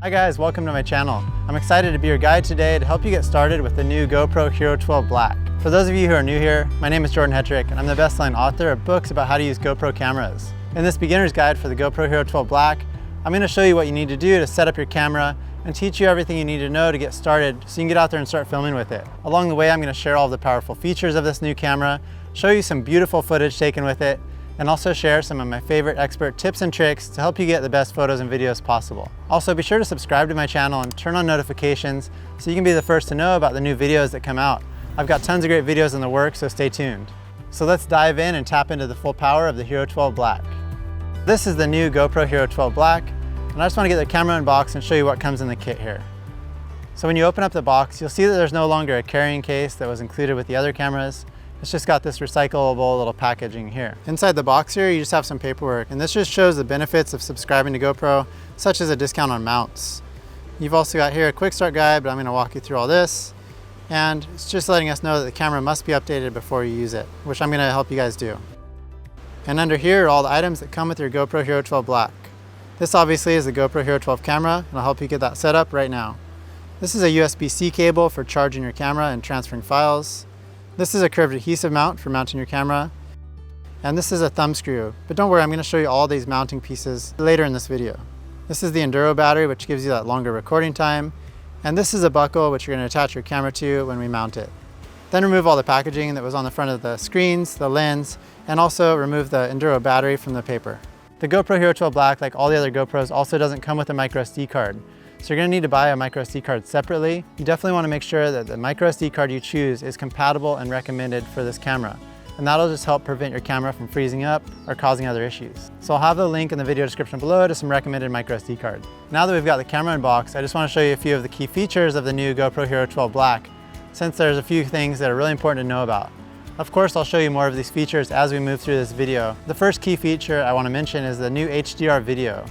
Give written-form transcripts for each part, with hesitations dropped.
Hi guys, welcome to my channel. I'm excited to be your guide today to help you get started with the new GoPro HERO12 Black. For those of you who are new here, my name is Jordan Hetrick and I'm the best-selling author of books about how to use GoPro cameras. In this beginner's guide for the GoPro HERO12 Black, I'm going to show you what you need to do to set up your camera and teach you everything you need to know to get started so you can get out there and start filming with it. Along the way, I'm going to share all of the powerful features of this new camera, show you some beautiful footage taken with it, and also share some of my favorite expert tips and tricks to help you get the best photos and videos possible. Also, be sure to subscribe to my channel and turn on notifications so you can be the first to know about the new videos that come out. I've got tons of great videos in the works, so stay tuned. So let's dive in and tap into the full power of the HERO12 Black. This is the new GoPro HERO12 Black, and I just want to get the camera unboxed and show you what comes in the kit here. So when you open up the box, you'll see that there's no longer a carrying case that was included with the other cameras. It's just got this recyclable little packaging here. Inside the box here, you just have some paperwork, and this just shows the benefits of subscribing to GoPro, such as a discount on mounts. You've also got here a quick start guide, but I'm gonna walk you through all this. And it's just letting us know that the camera must be updated before you use it, which I'm gonna help you guys do. And under here are all the items that come with your GoPro HERO12 Black. This obviously is the GoPro HERO12 camera, and I'll help you get that set up right now. This is a USB-C cable for charging your camera and transferring files. This is a curved adhesive mount for mounting your camera. And this is a thumb screw. But don't worry, I'm going to show you all these mounting pieces later in this video. This is the Enduro battery, which gives you that longer recording time. And this is a buckle, which you're going to attach your camera to when we mount it. Then remove all the packaging that was on the front of the screens, the lens, and also remove the Enduro battery from the paper. The GoPro HERO12 Black, like all the other GoPros, also doesn't come with a microSD card. So you're going to need to buy a microSD card separately. You definitely want to make sure that the microSD card you choose is compatible and recommended for this camera. And that'll just help prevent your camera from freezing up or causing other issues. So I'll have the link in the video description below to some recommended microSD cards. Now that we've got the camera unboxed, I just want to show you a few of the key features of the new GoPro HERO12 Black, since there's a few things that are really important to know about. Of course, I'll show you more of these features as we move through this video. The first key feature I want to mention is the new HDR video.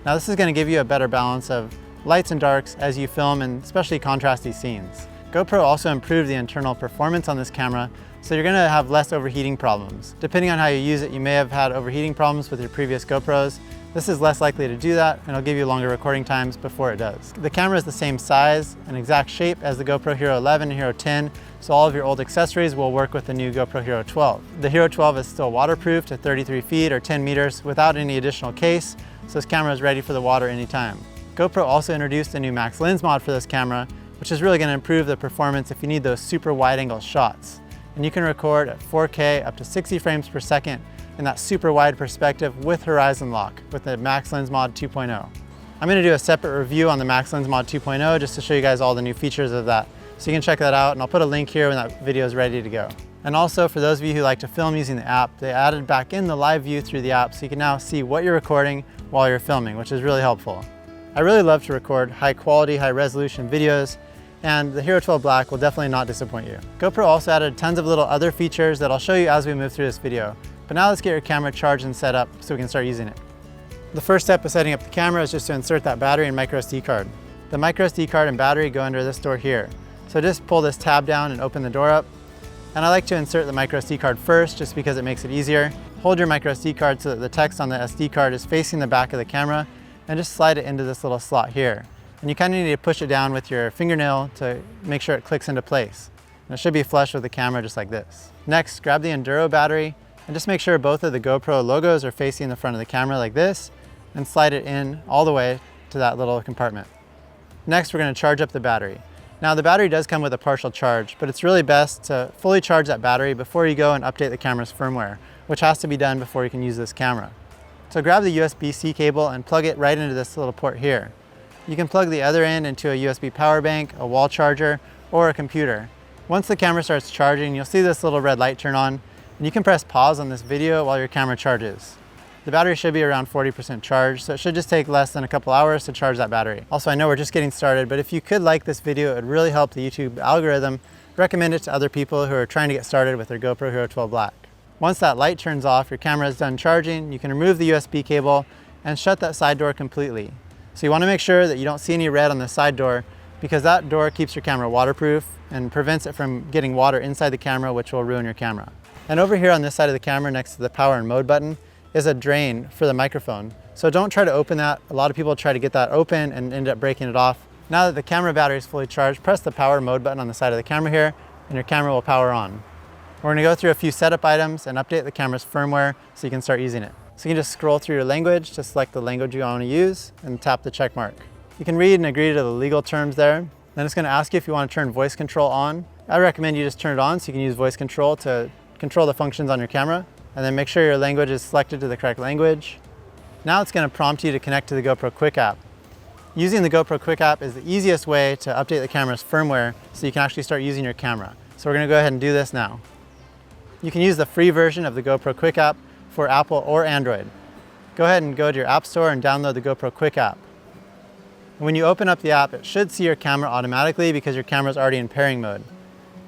Now this is going to give you a better balance of lights and darks as you film, and especially contrasty scenes. GoPro also improved the internal performance on this camera, so you're going to have less overheating problems. Depending on how you use it, you may have had overheating problems with your previous GoPros. This is less likely to do that, and it'll give you longer recording times before it does. The camera is the same size and exact shape as the GoPro HERO11 and HERO10, so all of your old accessories will work with the new GoPro HERO12. The HERO12 is still waterproof to 33 feet or 10 meters without any additional case, so this camera is ready for the water anytime. GoPro also introduced a new max lens mod for this camera, which is really going to improve the performance if you need those super wide angle shots. And you can record at 4K up to 60 frames per second in that super wide perspective with horizon lock with the max lens mod 2.0. I'm going to do a separate review on the max lens mod 2.0 just to show you guys all the new features of that. So you can check that out, and I'll put a link here when that video is ready to go. And also, for those of you who like to film using the app, they added back in the live view through the app, so you can now see what you're recording while you're filming, which is really helpful. I really love to record high quality, high resolution videos, and the HERO12 Black will definitely not disappoint you. GoPro also added tons of little other features that I'll show you as we move through this video. But now let's get your camera charged and set up so we can start using it. The first step of setting up the camera is just to insert that battery and microSD card. The microSD card and battery go under this door here. So just pull this tab down and open the door up. And I like to insert the microSD card first just because it makes it easier. Hold your microSD card so that the text on the SD card is facing the back of the camera, and just slide it into this little slot here. And you kind of need to push it down with your fingernail to make sure it clicks into place. And it should be flush with the camera just like this. Next, grab the Enduro battery and just make sure both of the GoPro logos are facing the front of the camera like this, and slide it in all the way to that little compartment. Next, we're going to charge up the battery. Now the battery does come with a partial charge, but it's really best to fully charge that battery before you go and update the camera's firmware, which has to be done before you can use this camera. So grab the USB-C cable and plug it right into this little port here. You can plug the other end into a USB power bank, a wall charger, or a computer. Once the camera starts charging, you'll see this little red light turn on, and you can press pause on this video while your camera charges. The battery should be around 40% charged, so it should just take less than a couple hours to charge that battery. Also, I know we're just getting started, but if you could like this video, it would really help the YouTube algorithm recommend it to other people who are trying to get started with their GoPro HERO12 Black. Once that light turns off, your camera is done charging, you can remove the USB cable and shut that side door completely. So you want to make sure that you don't see any red on the side door, because that door keeps your camera waterproof and prevents it from getting water inside the camera, which will ruin your camera. And over here on this side of the camera next to the power and mode button is a drain for the microphone. So don't try to open that. A lot of people try to get that open and end up breaking it off. Now that the camera battery is fully charged, press the power mode button on the side of the camera here, and your camera will power on. We're going to go through a few setup items and update the camera's firmware so you can start using it. So you can just scroll through your language to select the language you want to use and tap the check mark. You can read and agree to the legal terms there. Then it's going to ask you if you want to turn voice control on. I recommend you just turn it on so you can use voice control to control the functions on your camera. And then make sure your language is selected to the correct language. Now it's going to prompt you to connect to the GoPro Quik App. Using the GoPro Quik App is the easiest way to update the camera's firmware so you can actually start using your camera. So we're going to go ahead and do this now. You can use the free version of the GoPro Quik App for Apple or Android. Go ahead and go to your App Store and download the GoPro Quik App. When you open up the app, it should see your camera automatically because your camera is already in pairing mode.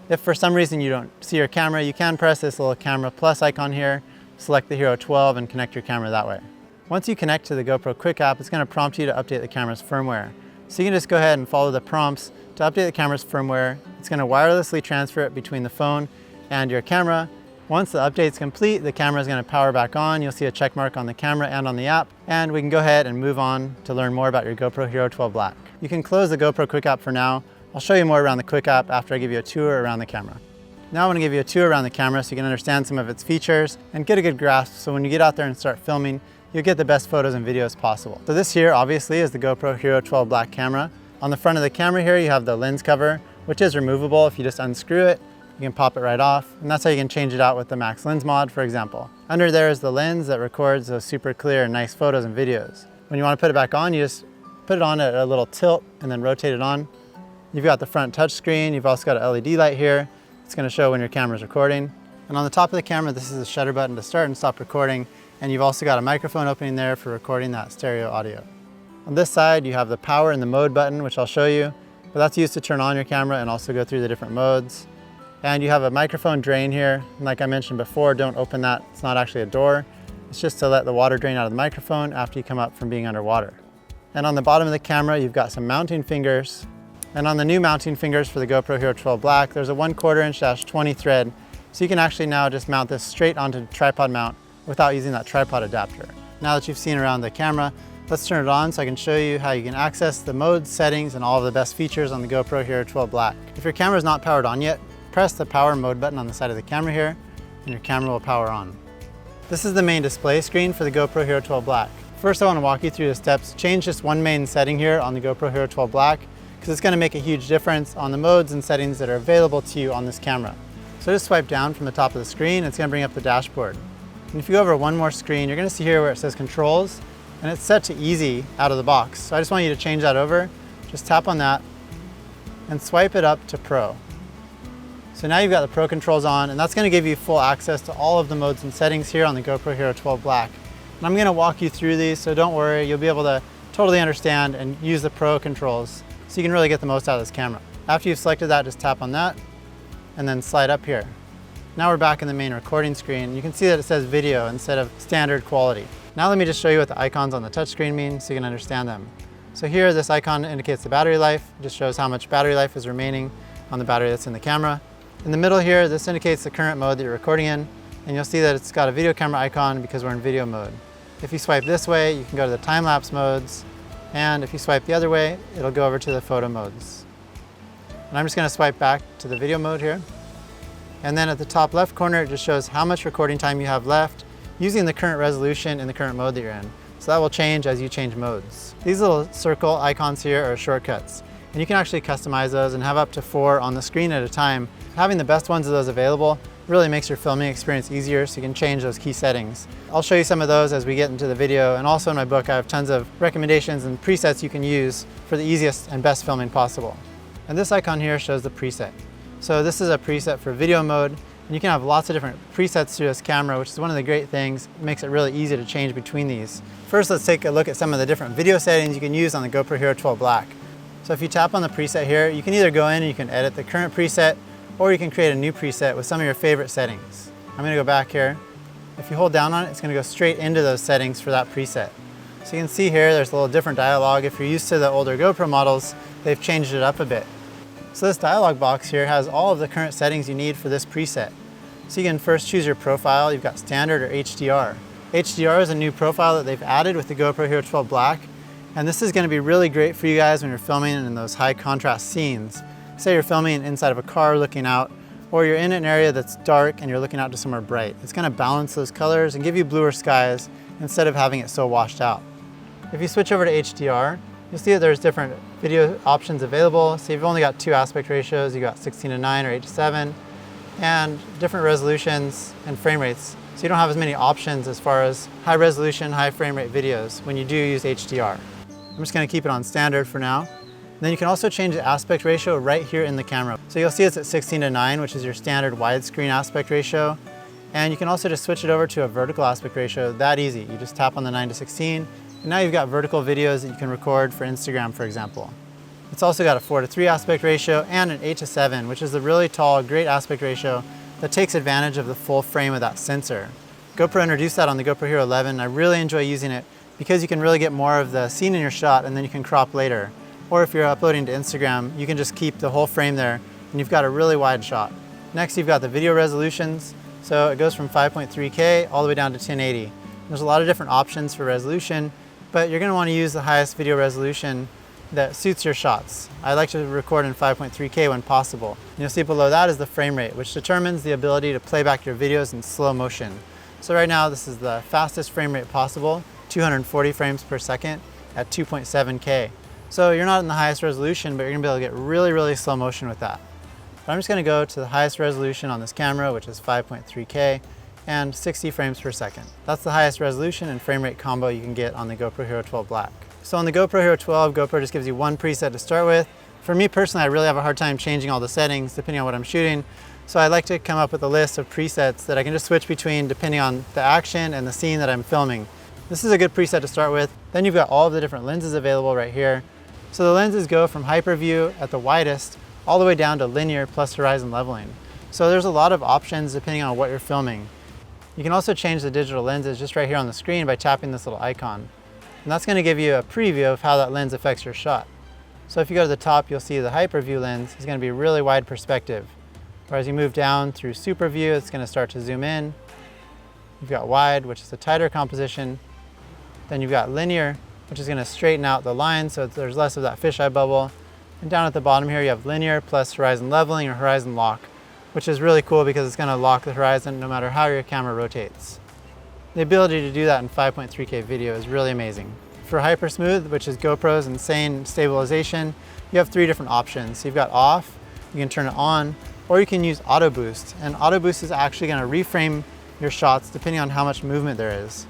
If for some reason you don't see your camera, you can press this little camera plus icon here, select the HERO12 and connect your camera that way. Once you connect to the GoPro Quik App, it's going to prompt you to update the camera's firmware. So you can just go ahead and follow the prompts to update the camera's firmware. It's going to wirelessly transfer it between the phone and your camera. Once the update's complete, the camera is going to power back on. You'll see a check mark on the camera and on the app, and we can go ahead and move on to learn more about your GoPro HERO12 Black. You can close the GoPro Quik App for now. I'll show you more around the Quik App after I give you a tour around the camera. Now I want to give you a tour around the camera so you can understand some of its features and get a good grasp so when you get out there and start filming, you'll get the best photos and videos possible. So this here obviously is the GoPro HERO12 Black camera. On the front of the camera here you have the lens cover, which is removable. If you just unscrew it, you can pop it right off, and that's how you can change it out with the Max Lens mod, for example. Under there is the lens that records those super clear and nice photos and videos. When you want to put it back on, you just put it on at a little tilt and then rotate it on. You've got the front touch screen. You've also got an LED light here. It's going to show when your camera's recording. And on the top of the camera, this is the shutter button to start and stop recording. And you've also got a microphone opening there for recording that stereo audio. On this side, you have the power and the mode button, which I'll show you. But that's used to turn on your camera and also go through the different modes. And you have a microphone drain here. And like I mentioned before, don't open that. It's not actually a door. It's just to let the water drain out of the microphone after you come up from being underwater. And on the bottom of the camera, you've got some mounting fingers. And on the new mounting fingers for the GoPro HERO12 Black, there's a 1/4 inch /20 thread. So you can actually now just mount this straight onto the tripod mount without using that tripod adapter. Now that you've seen around the camera, let's turn it on so I can show you how you can access the mode settings and all of the best features on the GoPro HERO12 Black. If your camera is not powered on yet, press the power mode button on the side of the camera here, and your camera will power on. This is the main display screen for the GoPro HERO12 Black. First, I want to walk you through the steps. Change just one main setting here on the GoPro HERO12 Black, because it's going to make a huge difference on the modes and settings that are available to you on this camera. So just swipe down from the top of the screen, it's going to bring up the dashboard. And if you go over one more screen, you're going to see here where it says controls, and it's set to easy out of the box. So I just want you to change that over. Just tap on that and swipe it up to Pro. So now you've got the Pro controls on, and that's going to give you full access to all of the modes and settings here on the GoPro HERO12 Black. And I'm going to walk you through these, so don't worry, you'll be able to totally understand and use the Pro controls so you can really get the most out of this camera. After you've selected that, just tap on that and then slide up here. Now we're back in the main recording screen. You can see that it says video instead of standard quality. Now let me just show you what the icons on the touchscreen mean so you can understand them. So here, this icon indicates the battery life. It just shows how much battery life is remaining on the battery that's in the camera. In the middle here, this indicates the current mode that you're recording in, and you'll see that it's got a video camera icon because we're in video mode. If you swipe this way, you can go to the time-lapse modes, and if you swipe the other way, it'll go over to the photo modes. And I'm just going to swipe back to the video mode here. And then at the top left corner, it just shows how much recording time you have left using the current resolution in the current mode that you're in. So that will change as you change modes. These little circle icons here are shortcuts, and you can actually customize those and have up to 4 on the screen at a time. Having the best ones of those available really makes your filming experience easier, so you can change those key settings. I'll show you some of those as we get into the video, and also in my book I have tons of recommendations and presets you can use for the easiest and best filming possible. And this icon here shows the preset. So this is a preset for video mode, and you can have lots of different presets through this camera, which is one of the great things. It makes it really easy to change between these. First, let's take a look at some of the different video settings you can use on the GoPro HERO12 Black. So if you tap on the preset here, you can either go in and you can edit the current preset, or you can create a new preset with some of your favorite settings. I'm going to go back here. If you hold down on it, it's going to go straight into those settings for that preset. So you can see here, there's a little different dialog. If you're used to the older GoPro models, they've changed it up a bit. So this dialog box here has all of the current settings you need for this preset. So you can first choose your profile. You've got standard or HDR. HDR is a new profile that they've added with the GoPro Hero 12 Black, and this is going to be really great for you guys when you're filming in those high contrast scenes. Say you're filming inside of a car looking out, or you're in an area that's dark and you're looking out to somewhere bright. It's going to balance those colors and give you bluer skies instead of having it so washed out. If you switch over to HDR, you'll see that there's different video options available. So you've only got 2 aspect ratios. You've got 16:9 or 8:7, and different resolutions and frame rates. So you don't have as many options as far as high resolution, high frame rate videos when you do use HDR. I'm just going to keep it on standard for now. Then you can also change the aspect ratio right here in the camera. So you'll see it's at 16:9, which is your standard widescreen aspect ratio. And you can also just switch it over to a vertical aspect ratio, that easy. You just tap on the 9:16, and now you've got vertical videos that you can record for Instagram, for example. It's also got a 4:3 aspect ratio and an 8:7, which is a really tall, great aspect ratio that takes advantage of the full frame of that sensor. GoPro introduced that on the GoPro Hero 11. I really enjoy using it because you can really get more of the scene in your shot and then you can crop later. Or if you're uploading to Instagram, you can just keep the whole frame there and you've got a really wide shot. Next, you've got the video resolutions. So it goes from 5.3K all the way down to 1080. There's a lot of different options for resolution, but you're going to want to use the highest video resolution that suits your shots. I like to record in 5.3K when possible. And you'll see below that is the frame rate, which determines the ability to play back your videos in slow motion. So right now, this is the fastest frame rate possible, 240 frames per second at 2.7K. So you're not in the highest resolution, but you're gonna be able to get really, really slow motion with that. But I'm just gonna go to the highest resolution on this camera, which is 5.3K and 60 frames per second. That's the highest resolution and frame rate combo you can get on the GoPro Hero 12 Black. So on the GoPro Hero 12, GoPro just gives you one preset to start with. For me personally, I really have a hard time changing all the settings depending on what I'm shooting. So I like to come up with a list of presets that I can just switch between depending on the action and the scene that I'm filming. This is a good preset to start with. Then you've got all of the different lenses available right here. So the lenses go from hyper view at the widest all the way down to linear plus horizon leveling. So there's a lot of options depending on what you're filming. You can also change the digital lenses just right here on the screen by tapping this little icon. And that's going to give you a preview of how that lens affects your shot. So if you go to the top, you'll see the hyper view lens is going to be really wide perspective. Whereas you move down through super view, it's going to start to zoom in. You've got wide, which is a tighter composition. Then you've got linear, which is going to straighten out the line so there's less of that fisheye bubble. And down at the bottom here, you have linear plus horizon leveling or horizon lock, which is really cool because it's going to lock the horizon no matter how your camera rotates. The ability to do that in 5.3K video is really amazing. For hyper smooth, which is GoPro's insane stabilization, you have 3 different options. So you've got off, you can turn it on, or you can use auto boost. And auto boost is actually going to reframe your shots depending on how much movement there is.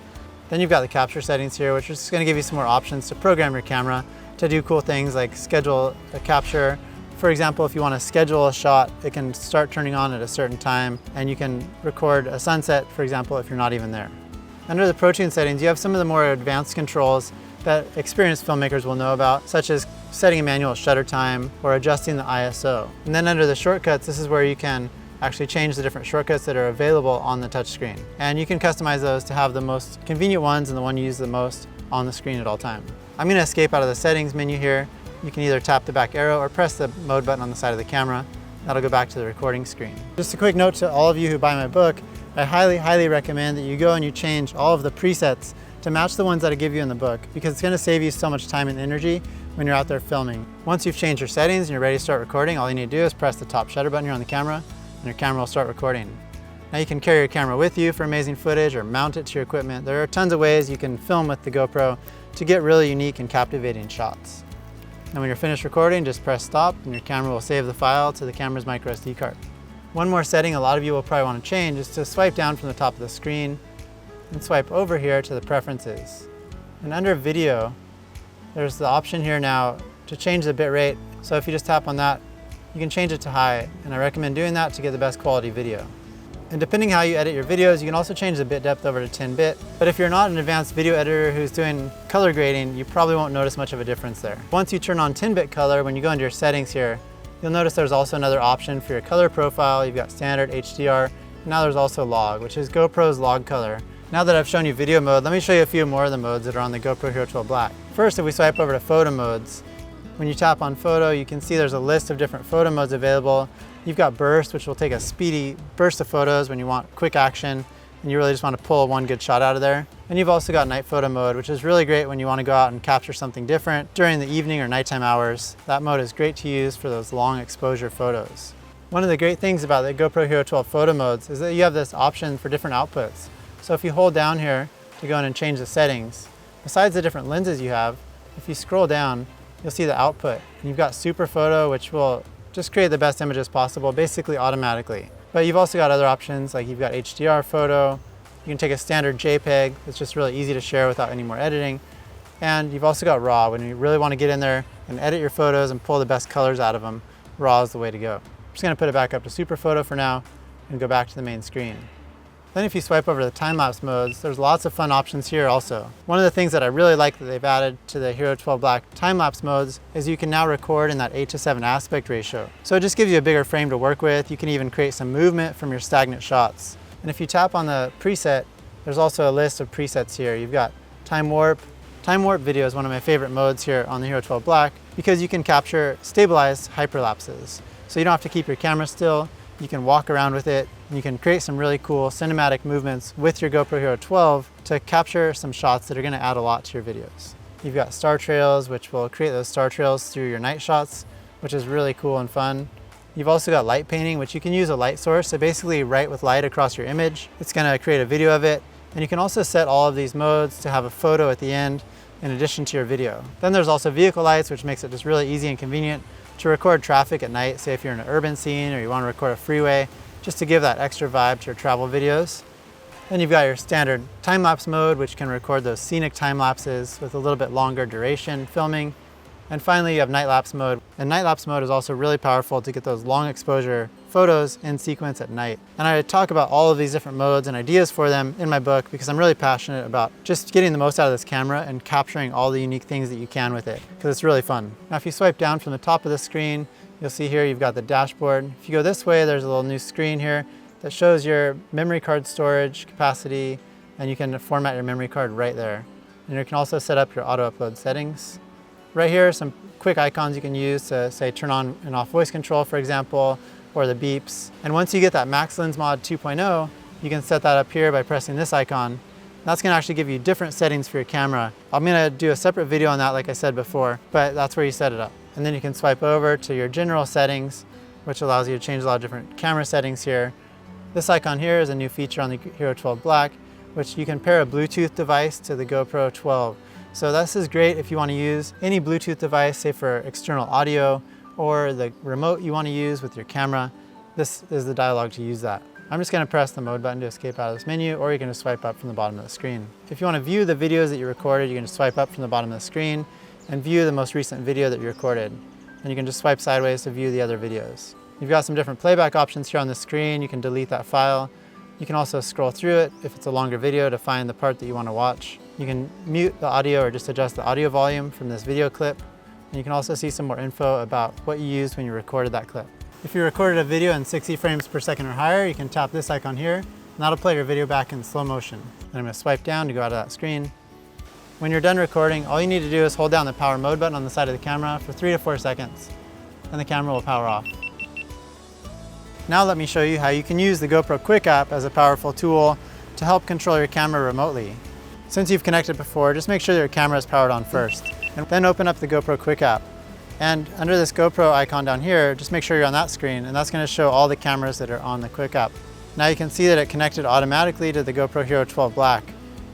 Then you've got the capture settings here, which is going to give you some more options to program your camera to do cool things like schedule a capture. For example, if you want to schedule a shot, it can start turning on at a certain time and you can record a sunset, for example, if you're not even there. Under the Pro Tune settings, you have some of the more advanced controls that experienced filmmakers will know about, such as setting a manual shutter time or adjusting the ISO. And then under the shortcuts, this is where you can actually change the different shortcuts that are available on the touchscreen. And you can customize those to have the most convenient ones and the one you use the most on the screen at all times. I'm going to escape out of the settings menu here. You can either tap the back arrow or press the mode button on the side of the camera. That'll go back to the recording screen. Just a quick note to all of you who buy my book, I highly recommend that you go and you change all of the presets to match the ones that I give you in the book, because it's going to save you so much time and energy when you're out there filming. Once you've changed your settings and you're ready to start recording, all you need to do is press the top shutter button here on the camera and your camera will start recording. Now you can carry your camera with you for amazing footage or mount it to your equipment. There are tons of ways you can film with the GoPro to get really unique and captivating shots. And when you're finished recording, just press stop and your camera will save the file to the camera's microSD card. One more setting a lot of you will probably want to change is to swipe down from the top of the screen and swipe over here to the preferences. And under video, there's the option here now to change the bit rate. So if you just tap on that, you can change it to high, and I recommend doing that to get the best quality video. And depending how you edit your videos, you can also change the bit depth over to 10 bit. But if you're not an advanced video editor who's doing color grading, you probably won't notice much of a difference there. Once you turn on 10-bit color, when you go into your settings here, you'll notice there's also another option for your color profile. You've got standard, HDR, and now there's also log, which is GoPro's log color. Now that I've shown you video mode, let me show you a few more of the modes that are on the GoPro Hero 12 Black. First, if we swipe over to photo modes, when you tap on photo, you can see there's a list of different photo modes available. You've got burst, which will take a speedy burst of photos when you want quick action. and you really just want to pull one good shot out of there. And you've also got night photo mode, which is really great when you want to go out and capture something different during the evening or nighttime hours. That mode is great to use for those long exposure photos. One of the great things about the GoPro Hero 12 photo modes is that you have this option for different outputs. So if you hold down here to go in and change the settings, besides the different lenses you have, if you scroll down, you'll see the output. And you've got super photo, which will just create the best images possible, basically automatically. But you've also got other options, like you've got HDR photo. You can take a standard JPEG that's just really easy to share without any more editing. And you've also got RAW. When you really want to get in there and edit your photos and pull the best colors out of them, RAW is the way to go. I'm just going to put it back up to super photo for now and go back to the main screen. Then if you swipe over to the time-lapse modes, there's lots of fun options here also. One of the things that I really like that they've added to the Hero 12 Black time-lapse modes is you can now record in that 8:7 aspect ratio. So it just gives you a bigger frame to work with. You can even create some movement from your stagnant shots. And if you tap on the preset, there's also a list of presets here. You've got time warp. Time warp video is one of my favorite modes here on the Hero 12 Black because you can capture stabilized hyperlapses. So you don't have to keep your camera still. You can walk around with it, and you can create some really cool cinematic movements with your GoPro Hero 12 to capture some shots that are going to add a lot to your videos. You've got star trails, which will create those star trails through your night shots, which is really cool and fun. You've also got light painting, which you can use a light source. So basically write with light across your image. It's going to create a video of it. And you can also set all of these modes to have a photo at the end in addition to your video. Then there's also vehicle lights, which makes it just really easy and convenient to record traffic at night. Say if you're in an urban scene or you want to record a freeway, just to give that extra vibe to your travel videos. Then you've got your standard time-lapse mode, which can record those scenic time lapses with a little bit longer duration filming. And finally, you have night-lapse mode. And night-lapse mode is also really powerful to get those long exposure photos in sequence at night. And I talk about all of these different modes and ideas for them in my book because I'm really passionate about just getting the most out of this camera and capturing all the unique things that you can with it, because it's really fun. Now, if you swipe down from the top of the screen, you'll see here you've got the dashboard. If you go this way, there's a little new screen here that shows your memory card storage capacity, and you can format your memory card right there. And you can also set up your auto upload settings. Right here are some quick icons you can use to, say, turn on and off voice control, for example, or the beeps. And once you get that Max Lens Mod 2.0, you can set that up here by pressing this icon. That's going to actually give you different settings for your camera. I'm going to do a separate video on that, like I said before, but that's where you set it up. And then you can swipe over to your general settings, which allows you to change a lot of different camera settings here. This icon here is a new feature on the Hero 12 Black, which you can pair a Bluetooth device to the GoPro 12. So this is great if you want to use any Bluetooth device, say for external audio, or the remote you want to use with your camera. This is the dialog to use that. I'm just going to press the mode button to escape out of this menu, or you can just swipe up from the bottom of the screen. If you want to view the videos that you recorded, you can just swipe up from the bottom of the screen and view the most recent video that you recorded. And you can just swipe sideways to view the other videos. You've got some different playback options here on the screen. You can delete that file. You can also scroll through it if it's a longer video to find the part that you want to watch. You can mute the audio or just adjust the audio volume from this video clip. And you can also see some more info about what you used when you recorded that clip. If you recorded a video in 60 frames per second or higher, you can tap this icon here, and that'll play your video back in slow motion. And I'm going to swipe down to go out of that screen. When you're done recording, all you need to do is hold down the power mode button on the side of the camera for 3 to 4 seconds, and the camera will power off. Now let me show you how you can use the GoPro Quik App as a powerful tool to help control your camera remotely. Since you've connected before, just make sure that your camera is powered on first, and then open up the GoPro Quik App. And under this GoPro icon down here, just make sure you're on that screen, and that's going to show all the cameras that are on the Quik App. Now you can see that it connected automatically to the GoPro Hero 12 Black.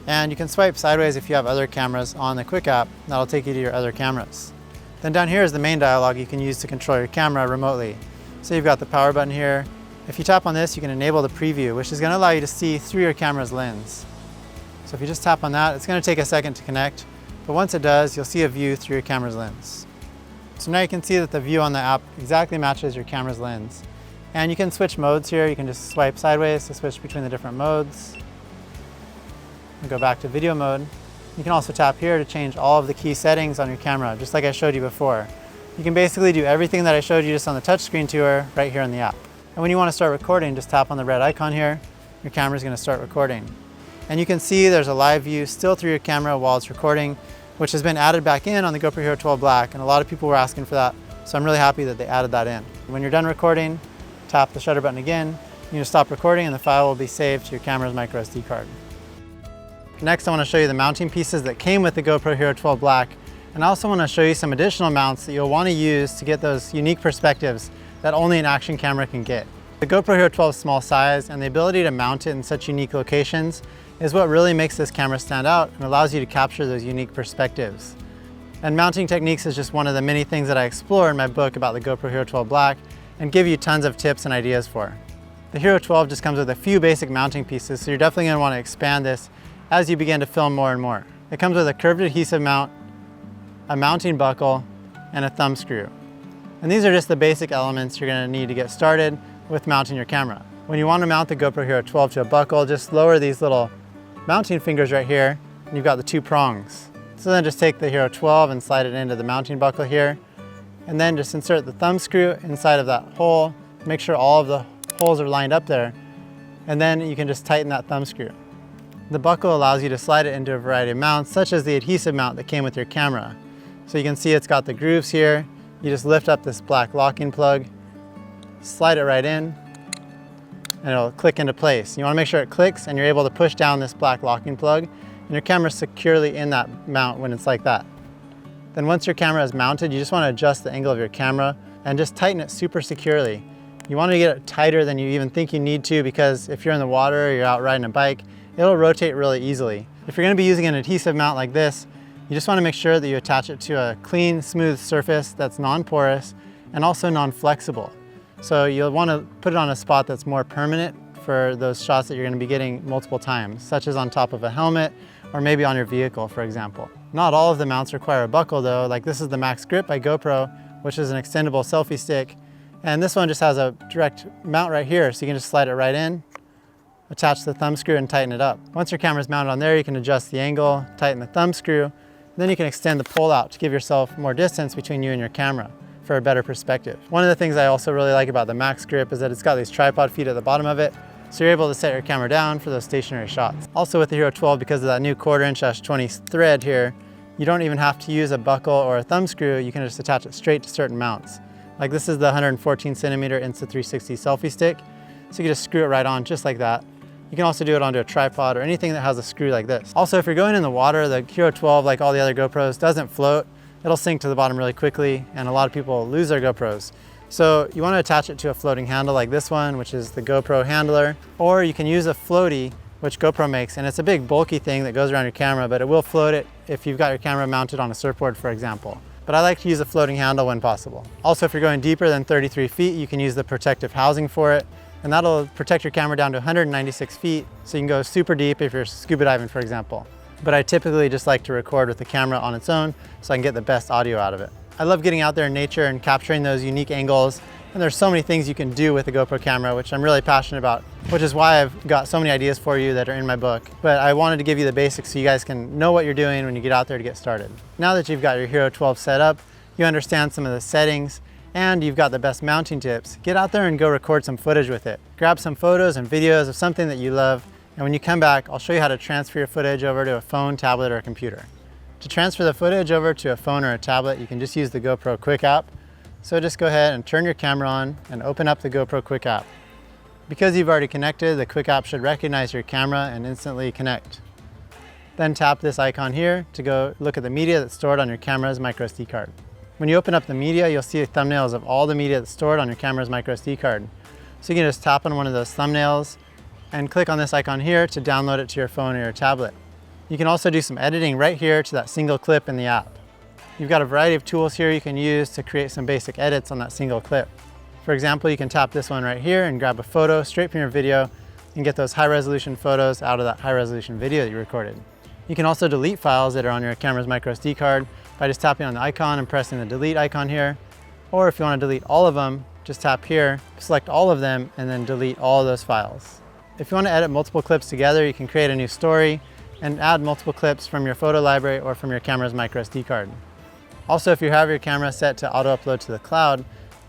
And you can swipe sideways if you have other cameras on the Quik App. That'll take you to your other cameras. Then down here is the main dialog you can use to control your camera remotely. So you've got the power button here. If you tap on this, you can enable the preview, which is going to allow you to see through your camera's lens. So if you just tap on that, it's going to take a second to connect, but once it does, you'll see a view through your camera's lens. So now you can see that the view on the app exactly matches your camera's lens. And you can switch modes here. You can just swipe sideways to switch between the different modes. And go back to video mode. You can also tap here to change all of the key settings on your camera, just like I showed you before. You can basically do everything that I showed you just on the touchscreen tour right here in the app. And when you want to start recording, just tap on the red icon here. Your camera's going to start recording. And you can see there's a live view still through your camera while it's recording, which has been added back in on the GoPro Hero 12 Black, and a lot of people were asking for that, so I'm really happy that they added that in. When you're done recording, tap the shutter button again, You can stop recording and the file will be saved to your camera's microSD card. Next, I want to show you the mounting pieces that came with the GoPro Hero 12 Black, and I also want to show you some additional mounts that you'll want to use to get those unique perspectives that only an action camera can get. The GoPro Hero 12's small size and the ability to mount it in such unique locations is what really makes this camera stand out and allows you to capture those unique perspectives. And mounting techniques is just one of the many things that I explore in my book about the GoPro Hero 12 Black and give you tons of tips and ideas for. The Hero 12 just comes with a few basic mounting pieces, so you're definitely going to want to expand this as you begin to film more and more. It comes with a curved adhesive mount, a mounting buckle, and a thumb screw. And these are just the basic elements you're going to need to get started with mounting your camera. When you want to mount the GoPro Hero 12 to a buckle, just lower these little mounting fingers right here, and you've got the two prongs. So then just take the Hero 12 and slide it into the mounting buckle here, and then just insert the thumb screw inside of that hole. Make sure all of the holes are lined up there, and then you can just tighten that thumb screw. The buckle allows you to slide it into a variety of mounts, such as the adhesive mount that came with your camera. So you can see it's got the grooves here. You just lift up this black locking plug, slide it right in, and it'll click into place. You want to make sure it clicks and you're able to push down this black locking plug, and your camera's securely in that mount when it's like that. Then once your camera is mounted, you just want to adjust the angle of your camera and just tighten it super securely. You want to get it tighter than you even think you need to, because if you're in the water or you're out riding a bike, it'll rotate really easily. If you're going to be using an adhesive mount like this, you just want to make sure that you attach it to a clean, smooth surface that's non-porous and also non-flexible. So you'll want to put it on a spot that's more permanent for those shots that you're going to be getting multiple times, such as on top of a helmet or maybe on your vehicle, for example. Not all of the mounts require a buckle though. Like this is the Max Grip by GoPro, which is an extendable selfie stick. And this one just has a direct mount right here, so you can just slide it right in, attach the thumb screw and tighten it up. Once your camera's mounted on there, you can adjust the angle, tighten the thumb screw, then you can extend the pole out to give yourself more distance between you and your camera for a better perspective. One of the things I also really like about the Max Grip is that it's got these tripod feet at the bottom of it, so you're able to set your camera down for those stationary shots. Also with the Hero 12, because of that new 1/4" /20 thread here, you don't even have to use a buckle or a thumb screw. You can just attach it straight to certain mounts. Like this is the 114 centimeter Insta360 selfie stick, so you can just screw it right on just like that. You can also do it onto a tripod or anything that has a screw like this. Also, if you're going in the water, the Hero 12, like all the other GoPros, doesn't float. It'll sink to the bottom really quickly, and a lot of people lose their GoPros. So you want to attach it to a floating handle like this one, which is the GoPro handler, or you can use a floaty, which GoPro makes, and it's a big bulky thing that goes around your camera, but it will float it if you've got your camera mounted on a surfboard, for example. But I like to use a floating handle when possible. Also, if you're going deeper than 33 feet, you can use the protective housing for it, and that'll protect your camera down to 196 feet, so you can go super deep if you're scuba diving, for example. But I typically just like to record with the camera on its own so I can get the best audio out of it. I love getting out there in nature and capturing those unique angles, and there's so many things you can do with the GoPro camera, which I'm really passionate about, which is why I've got so many ideas for you that are in my book. But I wanted to give you the basics so you guys can know what you're doing when you get out there to get started. Now that you've got your Hero 12 set up, you understand some of the settings, and you've got the best mounting tips, get out there and go record some footage with it. Grab some photos and videos of something that you love, and when you come back, I'll show you how to transfer your footage over to a phone, tablet, or a computer. To transfer the footage over to a phone or a tablet, you can just use the GoPro Quik App. So just go ahead and turn your camera on and open up the GoPro Quik App. Because you've already connected, the Quik App should recognize your camera and instantly connect. Then tap this icon here to go look at the media that's stored on your camera's microSD card. When you open up the media, you'll see thumbnails of all the media that's stored on your camera's microSD card. So you can just tap on one of those thumbnails and click on this icon here to download it to your phone or your tablet. You can also do some editing right here to that single clip in the app. You've got a variety of tools here you can use to create some basic edits on that single clip. For example, you can tap this one right here and grab a photo straight from your video and get those high-resolution photos out of that high-resolution video that you recorded. You can also delete files that are on your camera's microSD card by just tapping on the icon and pressing the delete icon here. Or if you want to delete all of them, just tap here, select all of them, and then delete all of those files. If you want to edit multiple clips together, you can create a new story and add multiple clips from your photo library or from your camera's microSD card. Also, if you have your camera set to auto-upload to the cloud,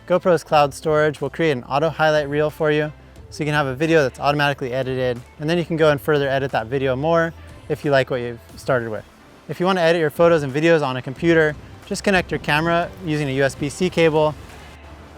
GoPro's cloud storage will create an auto-highlight reel for you, so you can have a video that's automatically edited, and then you can go and further edit that video more if you like what you've started with. If you want to edit your photos and videos on a computer, just connect your camera using a USB-C cable.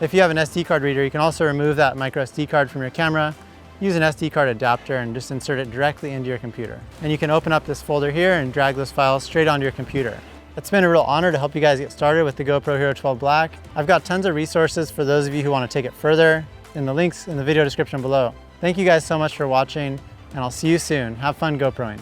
If you have an SD card reader, you can also remove that microSD card from your camera use an SD card adapter and just insert it directly into your computer. And you can open up this folder here and drag those files straight onto your computer. It's been a real honor to help you guys get started with the GoPro Hero 12 Black. I've got tons of resources for those of you who want to take it further in the links in the video description below. Thank you guys so much for watching, and I'll see you soon. Have fun GoProing.